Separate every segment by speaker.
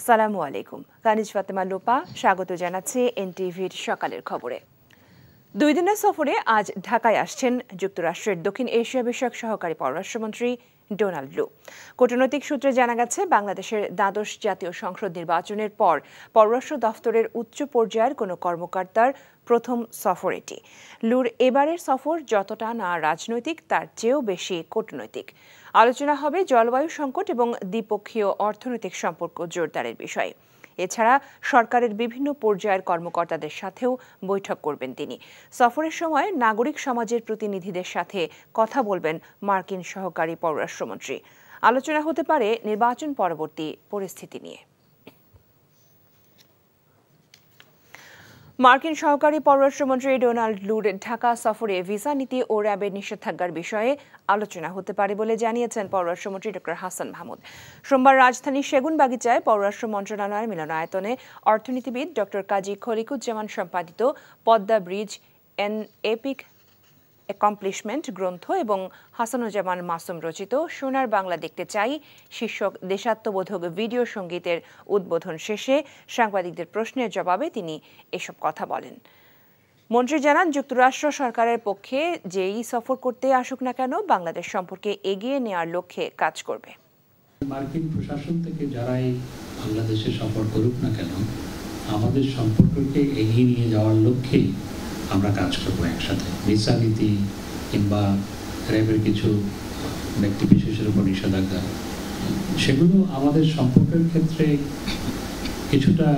Speaker 1: আসসালামু আলাইকুম। কানিজ ফাতেমা লোপা স্বাগত জানাচ্ছি এনটিভির সকালের খবরে। 2 দিনের সফরে আজ ঢাকায় আসছেন যুক্তরাষ্ট্রের দক্ষিণ এশিয়া বিষয়ক সহকারী পররাষ্ট্রমন্ত্রী ডোনাল্ড লু। কূটনৈতিক সূত্রে জানা গেছে, বাংলাদেশের দ্বাদশ জাতীয় সংসদ নির্বাচনের পর পররাষ্ট্র দফতরের উচ্চ পর্যায়ের কোনো কর্মকর্তার প্রথম সফর এটি। লুর এবারের সফর যতটা না রাজনৈতিক, তার চেয়েও বেশি কূটনৈতিক। আলোচনা হবে জলবায়ু সংকট এবং দ্বিপক্ষীয় অর্থনৈতিক সম্পর্ক জোরদারের বিষয়ে। এছাড়া সরকারের বিভিন্ন পর্যায়ের কর্মকর্তাদের সাথেও বৈঠক করবেন তিনি। সফরের সময় নাগরিক সমাজের প্রতিনিধিদের সাথে কথা বলবেন মার্কিন সহকারী পররাষ্ট্রমন্ত্রী। আলোচনা হতে পারে নির্বাচন পরবর্তী পরিস্থিতি নিয়ে। মার্কিন সহকারী পররাষ্ট্রমন্ত্রী ডোনাল্ড লুর ঢাকা সফরে ভিসা নীতি ও র্যাবের নিষেধাজ্ঞার বিষয়ে আলোচনা হতে পারে বলে জানিয়েছেন পররাষ্ট্রমন্ত্রী ডক্টর হাসান মাহমুদ। সোমবার রাজধানীর সেগুনবাগিচায় পররাষ্ট্র মন্ত্রণালয়ের মিলনায়তনে অর্থনীতিবিদ ডক্টর কাজী খলিকুজ্জামান সম্পাদিত Padma bridge N epic accomplishment গ্রন্থ এবং হাসানুজ্জামান মাসুম রচিত সোনার বাংলা দেখতে চাই শীর্ষক দেশাত্মবোধক ভিডিও সঙ্গীতের উদ্বোধন শেষে সাংবাদিকদের প্রশ্নের জবাবে তিনি এসব কথা বলেন। মন্ত্রী জানান, যুক্তরাষ্ট্র সরকারের পক্ষে যেই সফর করতে আসুক না কেন, বাংলাদেশ সম্পর্কে এগিয়ে নেওয়ার লক্ষ্যে কাজ করবে।
Speaker 2: মার্কিন প্রশাসন থেকে যারাই বাংলাদেশে সফর করুক না কেন, আমাদের সম্পর্ককে এগিয়ে নিয়ে যাওয়ার লক্ষ্যেই আমরা কাজ করবো একসাথে। ভিসা নীতি কিংবা র্যাবের কিছু ব্যক্তি বিশেষের উপর নিষেধাজ্ঞা, সেগুলো আমাদের সম্পর্কের ক্ষেত্রে কিছুটা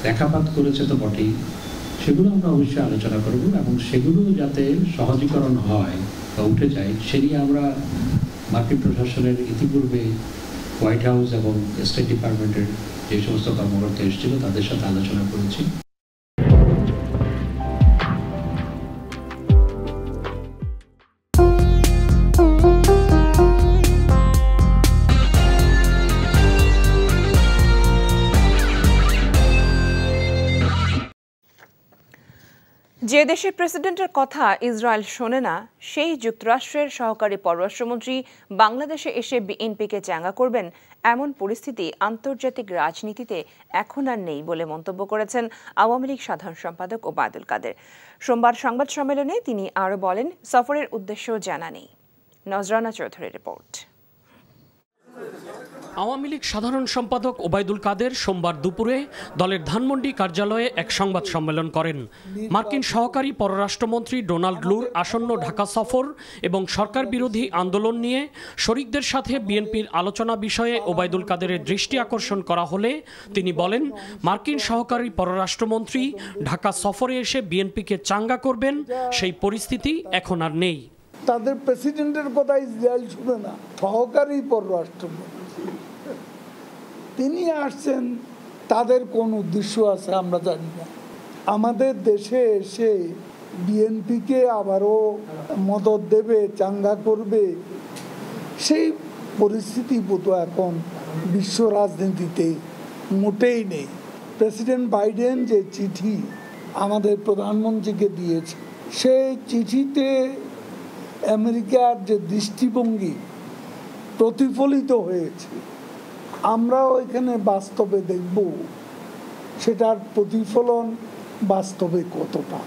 Speaker 2: রেখাপাত করেছে তো বটেই, সেগুলো আমরা অবশ্যই আলোচনা করব এবং সেগুলো যাতে সহজীকরণ হয় বা উঠে যায়, সেই নিয়ে আমরা মার্কিন প্রশাসনের ইতিপূর্বে হোয়াইট হাউস এবং স্টেট ডিপার্টমেন্টের যে সমস্ত কর্মকর্তা এসেছিল তাদের সাথে আলোচনা করেছি।
Speaker 1: যে দেশের প্রেসিডেন্টের কথা ইসরায়েল শোনে না, সেই যুক্তরাষ্ট্রের সহকারী পররাষ্ট্রমন্ত্রী বাংলাদেশে এসে বিএনপিকে চাঙ্গা করবেন, এমন পরিস্থিতি আন্তর্জাতিক রাজনীতিতে এখন আর নেই বলে মন্তব্য করেছেন আওয়ামী লীগ সাধারণ সম্পাদক ওবায়দুল কাদের। সোমবার সংবাদ সম্মেলনে তিনি আরও বলেন, সফরের উদ্দেশ্য জানা নেই। নজরানা চৌধুরীর রিপোর্ট।
Speaker 3: আওয়ামী লীগ সাধারণ সম্পাদক ওবায়দুল কাদের সোমবার দুপুরে দলের ধানমন্ডি কার্যালয়ে এক সংবাদ সম্মেলন করেন। মার্কিন সহকারী পররাষ্ট্রমন্ত্রী ডোনাল্ড লুর আসন্ন ঢাকা সফর এবং সরকার বিরোধী আন্দোলন নিয়ে শরিকদের সাথে বিএনপির আলোচনা বিষয়ে ওবায়দুল কাদেরের দৃষ্টি আকর্ষণ করা হলে তিনি বলেন, মার্কিন সহকারী পররাষ্ট্রমন্ত্রী ঢাকা সফরে এসে বিএনপিকে চাঙ্গা করবেন, সেই পরিস্থিতি এখন আর নেই।
Speaker 4: তাদের প্রেসিডেন্টের কথা ইসরায়েল শুনে না, সহকারী পররাষ্ট্রমন্ত্রী তিনি আসছেন, তাদের কোন উদ্দেশ্য আছে আমরা জানি না। আমাদের দেশে এসে বিএনপিকে আবারও মদত দেবে, চাঙ্গা করবে, সেই পরিস্থিতি বোধ এখন বিশ্ব রাজনীতিতে মোটেই নেই। প্রেসিডেন্ট বাইডেন যে চিঠি আমাদের প্রধানমন্ত্রীকে দিয়েছে, সেই চিঠিতে আমেরিকার যে দৃষ্টিভঙ্গি প্রতিফলিত হয়েছে, আমরাও এখানে বাস্তবে দেখব সেটার প্রতিফলন বাস্তবে কতটা।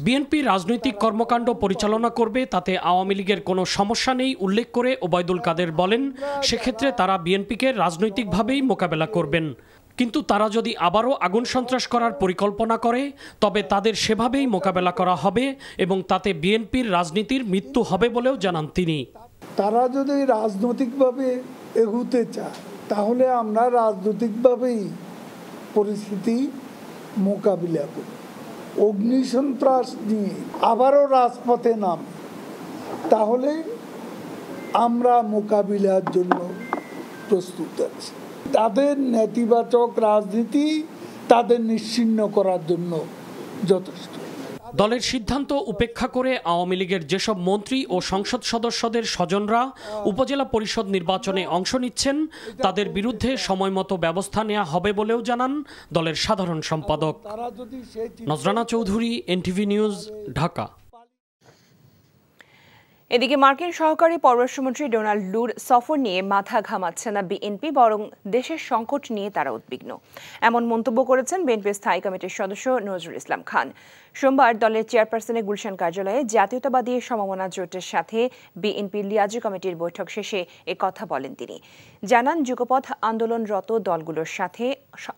Speaker 3: বিএনপি রাজনৈতিক কর্মকাণ্ড পরিচালনা করবে, তাতে আওয়ামী লীগের কোনো সমস্যা নেই উল্লেখ করে ওবায়দুল কাদের বলেন, সেক্ষেত্রে তারা বিএনপিকে রাজনৈতিকভাবেই মোকাবেলা করবেন, কিন্তু তারা যদি আবারও আগুন সন্ত্রাস করার পরিকল্পনা করে তবে তাদের সেভাবেই মোকাবেলা করা হবে এবং তাতে বিএনপির রাজনীতির মৃত্যু হবে বলেও জানান তিনি।
Speaker 4: তারা যদি রাজনৈতিকভাবে এগুতে চায় তাহলে আমরা রাজনৈতিকভাবেই পরিস্থিতি মোকাবিলা করি। অগ্নিসন্ত্রাস নিয়ে আবারও রাজপথে নাম, তাহলে আমরা মোকাবিলার জন্য প্রস্তুত আছি। তাদের নেতিবাচক রাজনীতি তাদের নিশ্চিহ্ন করার জন্য যথেষ্ট।
Speaker 3: দলের সিদ্ধান্ত উপেক্ষা করে আওয়ামী লীগের যেসব মন্ত্রী ও সংসদ সদস্যদের স্বজনরা উপজেলা পরিষদ নির্বাচনে অংশ নিচ্ছেন, তাদের বিরুদ্ধে সময়মতো ব্যবস্থা নেওয়া হবে বলেও জানান দলের সাধারণ সম্পাদক। নজরানা চৌধুরী, এনটিভি নিউজ, ঢাকা।
Speaker 1: এদিকে মার্কিন সহকারী পররাষ্ট্রমন্ত্রী ডোনাল্ড লুর সফর নিয়ে মাথা ঘামাচ্ছে না বিএনপি, বরং দেশের সংকট নিয়ে তারা উদ্বিগ্ন। এমন মন্তব্য করেছেন বিএনপির স্থায়ী কমিটির সদস্য নজরুল ইসলাম খান। সোমবার দলের চেয়ারপারসনের গুলশান কার্যালয়ে জাতীয়তাবাদী সমমনা জোটের সাথে বিএনপির লিয়াজু কমিটির বৈঠক শেষে এ কথা বলেন তিনি। জানান, যুগপথ আন্দোলনরত দলগুলোর সাথে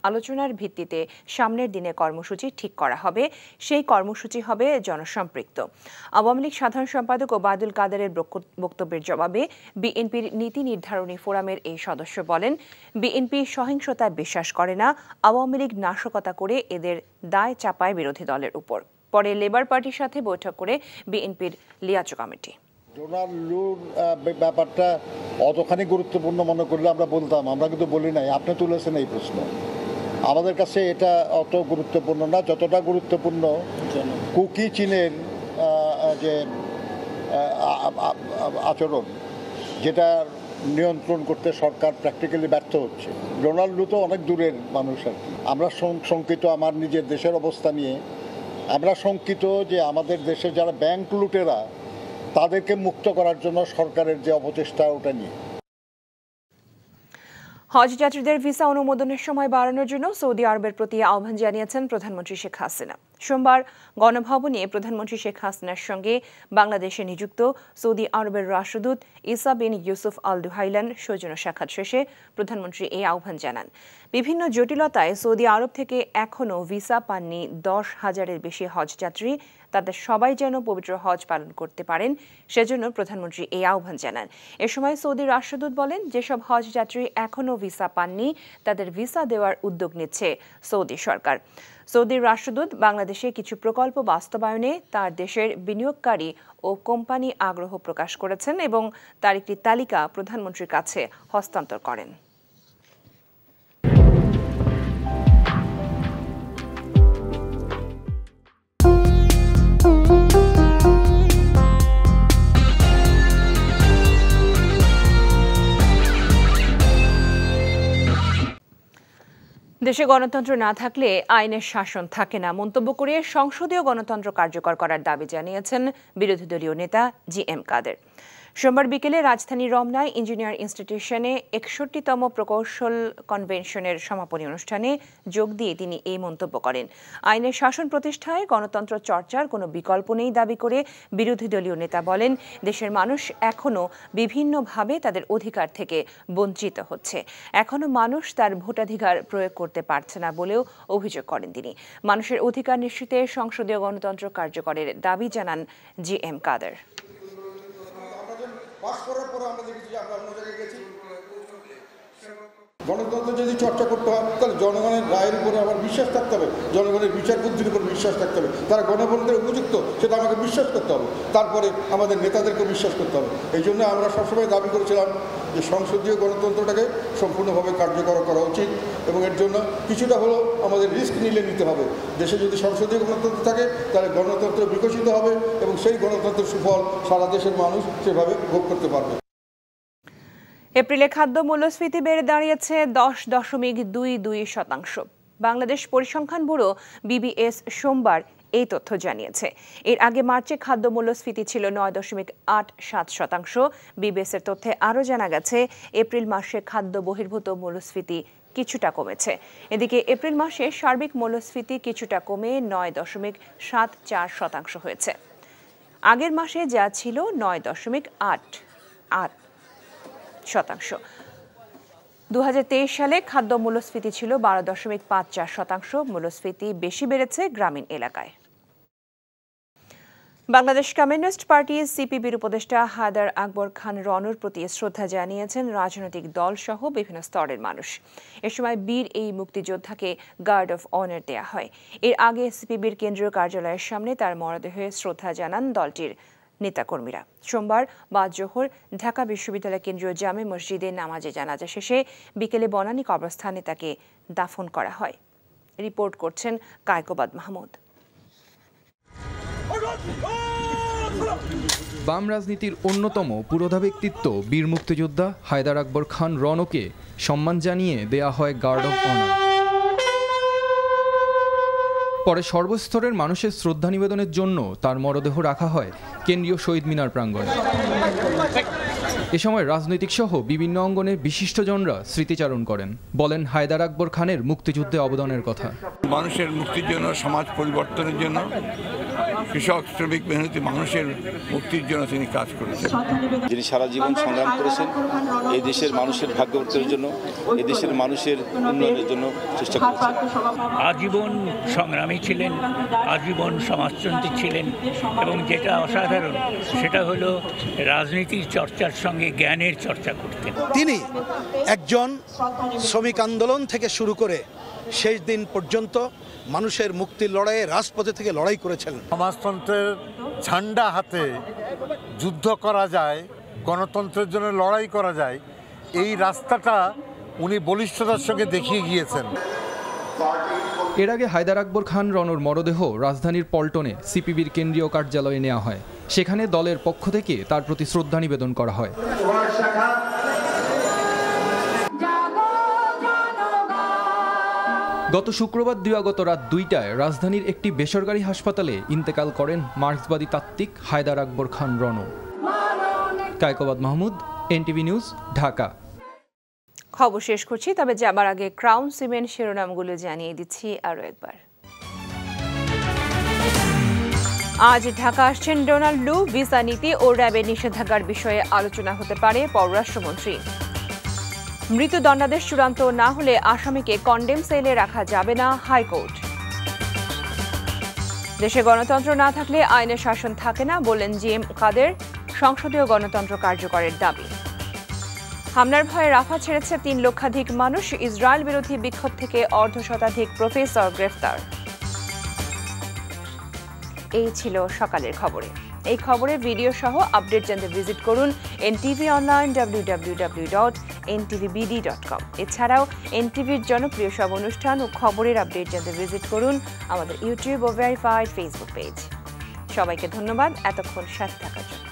Speaker 1: আলোচনার ভিত্তিতে সামনের দিনে কর্মসূচি ঠিক করা হবে। সেই কর্মসূচি হবে জনসম্পৃক্ত। আওয়ামী লীগ সাধারণ সম্পাদক ওবায়দুল কাদেরের বক্তব্যের জবাবে বিএনপির নীতি নির্ধারণী ফোরামের এই সদস্য বলেন, বিএনপি সহিংসতায় বিশ্বাস করে না, আওয়ামী লীগ নাশকতা করে এদের দায় চাপায় বিরোধী দলের উপর। পরে লেবার পার্টির সাথে বৈঠক করে বিএনপির লিয়াজু কমিটি।
Speaker 5: ডোনাল্ড লুর ব্যাপারটা অতখানি গুরুত্বপূর্ণ মনে করলে আমরা বলতাম, আমরা কিন্তু বলি নাই। আপনি তুলেছেন এই প্রশ্ন, আমাদের কাছে এটা অত গুরুত্বপূর্ণ না যতটা গুরুত্বপূর্ণ কুকি চীনের যে আচরণ, যেটা নিয়ন্ত্রণ করতে সরকার প্র্যাকটিক্যালি ব্যর্থ হচ্ছে। ডোনাল্ড লু তো অনেক দূরের মানুষ আর কি। আমরা শঙ্কিত আমার নিজের দেশের অবস্থা নিয়ে। আমরা শঙ্কিত যে আমাদের দেশে যারা ব্যাংক লুটেরা তাদেরকে মুক্ত করার জন্য সরকারের যে অপচেষ্টা ওটা নিয়ে।
Speaker 1: হজ যাত্রীদের ভিসা অনুমোদনের সময় বাড়ানোর জন্য সৌদি আরবের প্রতি আহ্বান জানিয়েছেন প্রধানমন্ত্রী শেখ হাসিনা। সোমবার গণভবনে প্রধানমন্ত্রী শেখ হাসিনার সঙ্গে বাংলাদেশে নিযুক্ত সৌদি আরবের রাষ্ট্রদূত ইসা বিন ইউসুফ আল দুহাইলান সৌজন্য সাক্ষাৎ শেষে প্রধানমন্ত্রী এই আহ্বান জানান। বিভিন্ন জটিলতায় সৌদি আরব থেকে এখনও ভিসা পাননি 10,000-এর বেশি হজযাত্রী। তাদের সবাই যেন পবিত্র হজ পালন করতে পারেন, সেজন্য প্রধানমন্ত্রী এই আহ্বান জানান। এ সময় সৌদি রাষ্ট্রদূত বলেন, যেসব হজযাত্রী এখনও ভিসা পাননি তাদের ভিসা দেওয়ার উদ্যোগ নিচ্ছে সৌদি সরকার। সৌদির রাষ্ট্রদূত বাংলাদেশে কিছু প্রকল্প বাস্তবায়নে তার দেশের বিনিয়োগকারী ও কোম্পানি আগ্রহ প্রকাশ করেছেন এবং তার একটি তালিকা প্রধানমন্ত্রীর কাছে হস্তান্তর করেন। দেশে গণতন্ত্র না থাকলে আইনের শাসন থাকে না মন্তব্য করে সংসদীয় গণতন্ত্র কার্যকর করার দাবি জানিয়েছেন বিরোধী দলীয় নেতা জি.এম. কাদের। সোমবার বিকেলে রাজধানীর রমনায় ইঞ্জিনিয়ার ইনস্টিটিউশনে 61তম প্রকৌশল কনভেনশনের সমাপনী অনুষ্ঠানে যোগ দিয়ে তিনি এই মন্তব্য করেন। আইনের শাসন প্রতিষ্ঠায় গণতন্ত্র চর্চার কোনো বিকল্প নেই দাবি করে বিরোধী দলীয় নেতা বলেন, দেশের মানুষ এখনও বিভিন্নভাবে তাদের অধিকার থেকে বঞ্চিত হচ্ছে। এখনও মানুষ তার ভোটাধিকার প্রয়োগ করতে পারছে না বলেও অভিযোগ করেন তিনি। মানুষের অধিকার নিশ্চিতে সংসদীয় গণতন্ত্র কার্যকরের দাবি জানান জি.এম. কাদের।
Speaker 6: পাস করার পরে আমরা দেখেছি যে আমরা অন্য জায়গায় গেছি। গণতন্ত্র যদি চর্চা করতে হয় তাহলে জনগণের রায়ের উপরে আমার বিশ্বাস থাকতে হবে, জনগণের বিচার বুদ্ধির উপর বিশ্বাস থাকতে হবে। তারা গণতন্ত্রের উপযুক্ত সেটা আমাকে বিশ্বাস করতে হবে, তারপরে আমাদের নেতাদেরকে বিশ্বাস করতে হবে। এই জন্য আমরা সবসময় দাবি করেছিলাম যে সংসদীয় গণতন্ত্রটাকে সম্পূর্ণভাবে কার্যকর করা উচিত এবং এর জন্য কিছুটা হলেও আমাদের রিস্ক নিতে হবে। দেশে যদি সংসদীয় গণতন্ত্র থাকে তাহলে গণতন্ত্র বিকশিত হবে এবং সেই গণতন্ত্রের সুফল সারা দেশের মানুষ সেভাবে ভোগ করতে পারবে।
Speaker 1: এপ্রিলে খাদ্য মূল্যস্ফীতি বেড়ে দাঁড়িয়েছে 10.22%। বাংলাদেশ পরিসংখ্যান ব্যুরো বিবিএস সোমবার এই তথ্য জানিয়েছে। এর আগে মার্চে খাদ্য মূল্যস্ফীতি ছিল 9.87%। বিবিএস এর তথ্যে আরও জানা গেছে, এপ্রিল মাসে খাদ্য বহির্ভূত মূল্যস্ফীতি কিছুটা কমেছে। এদিকে এপ্রিল মাসে সার্বিক মূল্যস্ফীতি কিছুটা কমে 9.74% হয়েছে। আগের মাসে যা ছিল 9.88%। 2023 সালে খাদ্য মূল্যস্ফীতি ছিল 12.54%। মূল্যস্ফীতি বেশি বেড়েছে গ্রামীণ এলাকায়। বাংলাদেশ কমিউনিস্ট পার্টি সিপিবির উপদেষ্টা হায়দার আকবর খান রনুর প্রতি শ্রদ্ধা জানিয়েছেন রাজনৈতিক দল সহ বিভিন্ন স্তরের মানুষ। এ সময় বীর এই মুক্তিযোদ্ধাকে গার্ড অফ অনার দেয়া হয়। এর আগে সিপিবির কেন্দ্রীয় কার্যালয়ের সামনে তার মরদেহে শ্রদ্ধা জানান দলটির নেতাকর্মীরা। সোমবার বাদ জোহর ঢাকা বিশ্ববিদ্যালয় কেন্দ্রীয় জামে মসজিদে নামাজে জানাজা শেষে বিকেলে বনানী কবরস্থানে তাকে দাফন করা হয়। রিপোর্ট করছেন কায়কোবাদ মাহমুদ।
Speaker 7: বাম রাজনীতির অন্যতম পুরোধা ব্যক্তিত্ব বীর মুক্তিযোদ্ধা হায়দার আকবর খান রনকে সম্মান জানিয়ে দেয়া হয় গার্ড অফ অনার। পরে সর্বস্তরের মানুষের শ্রদ্ধা নিবেদনের জন্য তার মরদেহ রাখা হয় কেন্দ্রীয় শহীদ মিনার প্রাঙ্গণে। এ সময় রাজনৈতিক সহ বিভিন্ন অঙ্গনের বিশিষ্টজনরা স্মৃতিচারণ করেন, বলেন হায়দার আকবর খানের মুক্তিযুদ্ধে অবদানের কথা।
Speaker 8: মানুষের মুক্তির জন্য, সমাজ পরিবর্তনের জন্য, কৃষক শ্রমিক মেহনতি মানুষের মুক্তির জন্য তিনি কাজ করেছেন।
Speaker 9: যিনি সারা জীবন সংগ্রাম করেছেন এই দেশের মানুষের ভাগ্য উত্তরের জন্য, এই দেশের মানুষের উন্নয়নের জন্য চেষ্টা করেছেন।
Speaker 10: আজীবন সংগ্রামী ছিলেন, আজীবন সমাজতন্ত্রী ছিলেন, এবং যেটা অসাধারণ সেটা হলো রাজনীতির চর্চার সঙ্গে জ্ঞানের চর্চা করতেন।
Speaker 11: তিনি একজন শ্রমিক আন্দোলন থেকে শুরু করে শেষ দিন পর্যন্ত মানুষের মুক্তির লড়াইয়ে রাজপথে থেকে লড়াই করেছেন।
Speaker 12: সমাজতন্ত্রের ঝান্ডা হাতে যুদ্ধ করা যায়, গণতন্ত্রের জন্য লড়াই করা যায়, এই রাস্তাটা উনি বলিষ্ঠতার সঙ্গে দেখিয়ে গিয়েছেন।
Speaker 7: এর আগে হায়দার আকবর খান রনর মরদেহ রাজধানীর পল্টনে সিপিবির কেন্দ্রীয় কার্যালয়ে নেওয়া হয়। সেখানে দলের পক্ষ থেকে তার প্রতি শ্রদ্ধা নিবেদন করা হয়। গত শুক্রবার দিবাগত রাত 2টায় রাজধানীর একটি বেসরকারি হাসপাতালে ইন্তেকাল করেন মার্ক্সবাদী তাত্ত্বিক হায়দার আকবর খান রন। Kaykobad Mahmud, NTV news, Dhaka.
Speaker 1: খবর শেষ করছি, তবে যাবার আগে ক্রাউন সিমেন্ট শিরোনামগুলো জানিয়ে দিচ্ছি আরও একবার। আজ ঢাকা আসছেন ডোনাল্ড লু। ভিসা নীতি ও র্যাবের নিষেধাজ্ঞার বিষয়ে আলোচনা হতে পারে পররাষ্ট্রমন্ত্রী। মৃত্যুদণ্ডাদেশ চূড়ান্ত না হলে আসামিকে কন্ডেম সেলে রাখা যাবে না, হাইকোর্ট। দেশে গণতন্ত্র না থাকলে আইনের শাসন থাকে না, বললেন জিএম কাদের। সংসদীয় গণতন্ত্র কার্যকরের দাবি। হামলার ভয়ে রাফা ছেড়েছে 3 লক্ষাধিক মানুষ। ইসরায়েল বিরোধী বিক্ষোভ থেকে অর্ধশতাধিক প্রফেসর গ্রেফতার। এই ছিল সকালের খবরে। এই খবরের ভিডিও সহ আপডেট জানতে ভিজিট করুন এনটিভি অনলাইন www.ntvbd.com। এছাড়াও এনটিভির জনপ্রিয় সব অনুষ্ঠান ও খবরের আপডেট জানতে ভিজিট করুন আমাদের ইউটিউব ও ভেরিফাইড ফেসবুক পেজ। সবাইকে ধন্যবাদ এতক্ষণ সাথে থাকার জন্য।